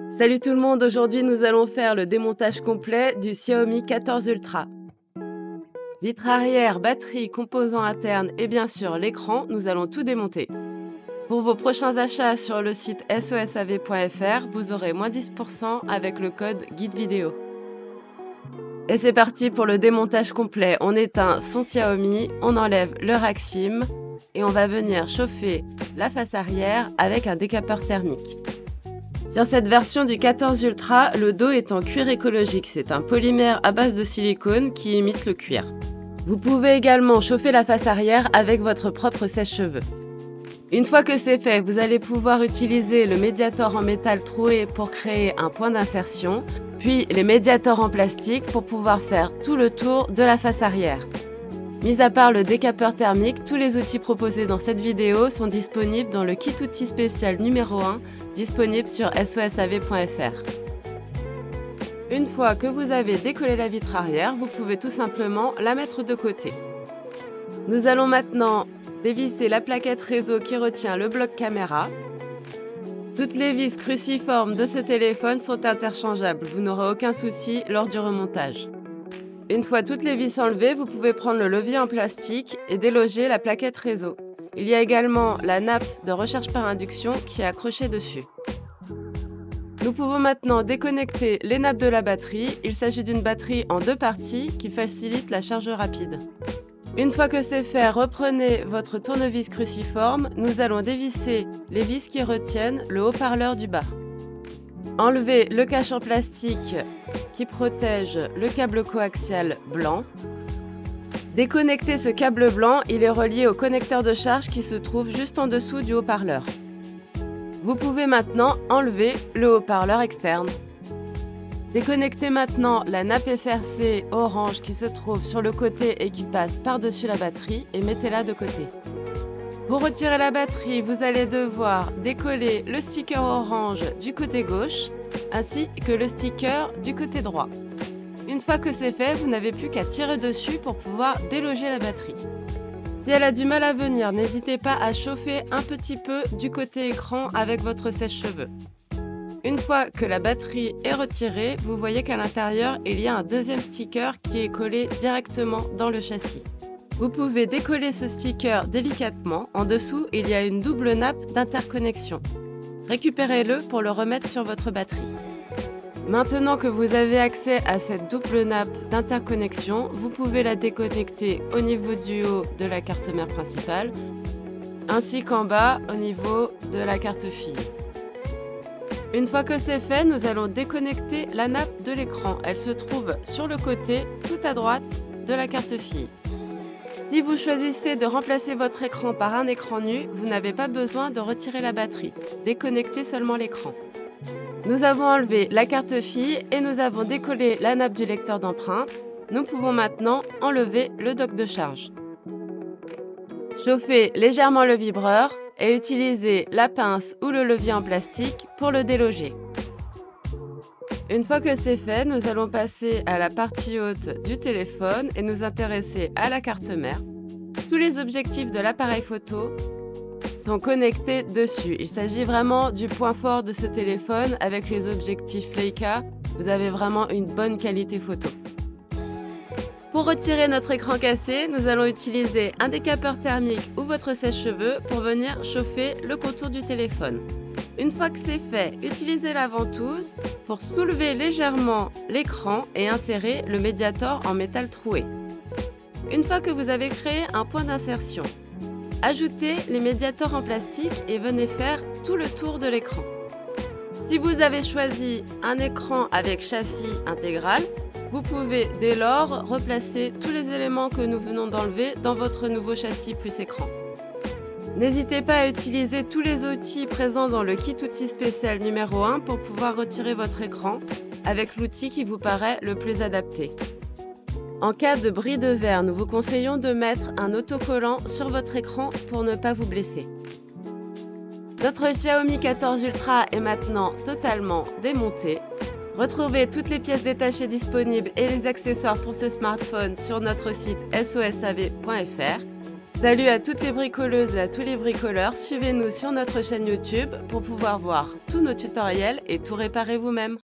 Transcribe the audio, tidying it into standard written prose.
Salut tout le monde, aujourd'hui nous allons faire le démontage complet du Xiaomi 14 Ultra. Vitre arrière, batterie, composants internes et bien sûr l'écran, nous allons tout démonter. Pour vos prochains achats sur le site sosav.fr, vous aurez moins 10% avec le code guide vidéo. Et c'est parti pour le démontage complet. On éteint son Xiaomi, on enlève le rack SIM et on va venir chauffer la face arrière avec un décapeur thermique. Sur cette version du 14 Ultra, le dos est en cuir écologique. C'est un polymère à base de silicone qui imite le cuir. Vous pouvez également chauffer la face arrière avec votre propre sèche-cheveux. Une fois que c'est fait, vous allez pouvoir utiliser le médiator en métal troué pour créer un point d'insertion, puis les médiators en plastique pour pouvoir faire tout le tour de la face arrière. Mis à part le décapeur thermique, tous les outils proposés dans cette vidéo sont disponibles dans le kit outils spécial numéro 1, disponible sur sosav.fr. Une fois que vous avez décollé la vitre arrière, vous pouvez tout simplement la mettre de côté. Nous allons maintenant dévisser la plaquette réseau qui retient le bloc caméra. Toutes les vis cruciformes de ce téléphone sont interchangeables, vous n'aurez aucun souci lors du remontage. Une fois toutes les vis enlevées, vous pouvez prendre le levier en plastique et déloger la plaquette réseau. Il y a également la nappe de recharge par induction qui est accrochée dessus. Nous pouvons maintenant déconnecter les nappes de la batterie. Il s'agit d'une batterie en deux parties qui facilite la charge rapide. Une fois que c'est fait, reprenez votre tournevis cruciforme. Nous allons dévisser les vis qui retiennent le haut-parleur du bas. Enlevez le cache en plastique qui protège le câble coaxial blanc. Déconnectez ce câble blanc, il est relié au connecteur de charge qui se trouve juste en dessous du haut-parleur. Vous pouvez maintenant enlever le haut-parleur externe. Déconnectez maintenant la nappe FRC orange qui se trouve sur le côté et qui passe par-dessus la batterie et mettez-la de côté. Pour retirer la batterie, vous allez devoir décoller le sticker orange du côté gauche ainsi que le sticker du côté droit. Une fois que c'est fait, vous n'avez plus qu'à tirer dessus pour pouvoir déloger la batterie. Si elle a du mal à venir, n'hésitez pas à chauffer un petit peu du côté écran avec votre sèche-cheveux. Une fois que la batterie est retirée, vous voyez qu'à l'intérieur, il y a un deuxième sticker qui est collé directement dans le châssis. Vous pouvez décoller ce sticker délicatement. En dessous, il y a une double nappe d'interconnexion. Récupérez-le pour le remettre sur votre batterie. Maintenant que vous avez accès à cette double nappe d'interconnexion, vous pouvez la déconnecter au niveau du haut de la carte mère principale, ainsi qu'en bas au niveau de la carte fille. Une fois que c'est fait, nous allons déconnecter la nappe de l'écran. Elle se trouve sur le côté, tout à droite de la carte fille. Si vous choisissez de remplacer votre écran par un écran nu, vous n'avez pas besoin de retirer la batterie. Déconnectez seulement l'écran. Nous avons enlevé la carte fille et nous avons décollé la nappe du lecteur d'empreintes. Nous pouvons maintenant enlever le dock de charge. Chauffez légèrement le vibreur et utilisez la pince ou le levier en plastique pour le déloger. Une fois que c'est fait, nous allons passer à la partie haute du téléphone et nous intéresser à la carte mère. Tous les objectifs de l'appareil photo sont connectés dessus. Il s'agit vraiment du point fort de ce téléphone. Avec les objectifs Leica, vous avez vraiment une bonne qualité photo. Pour retirer notre écran cassé, nous allons utiliser un décapeur thermique ou votre sèche-cheveux pour venir chauffer le contour du téléphone. Une fois que c'est fait, utilisez la ventouse pour soulever légèrement l'écran et insérer le médiator en métal troué. Une fois que vous avez créé un point d'insertion, ajoutez les médiators en plastique et venez faire tout le tour de l'écran. Si vous avez choisi un écran avec châssis intégral, vous pouvez dès lors replacer tous les éléments que nous venons d'enlever dans votre nouveau châssis plus écran. N'hésitez pas à utiliser tous les outils présents dans le kit outils spécial numéro 1 pour pouvoir retirer votre écran avec l'outil qui vous paraît le plus adapté. En cas de bris de verre, nous vous conseillons de mettre un autocollant sur votre écran pour ne pas vous blesser. Notre Xiaomi 14 Ultra est maintenant totalement démonté. Retrouvez toutes les pièces détachées disponibles et les accessoires pour ce smartphone sur notre site sosav.fr. Salut à toutes les bricoleuses et à tous les bricoleurs, suivez-nous sur notre chaîne YouTube pour pouvoir voir tous nos tutoriels et tout réparer vous-même.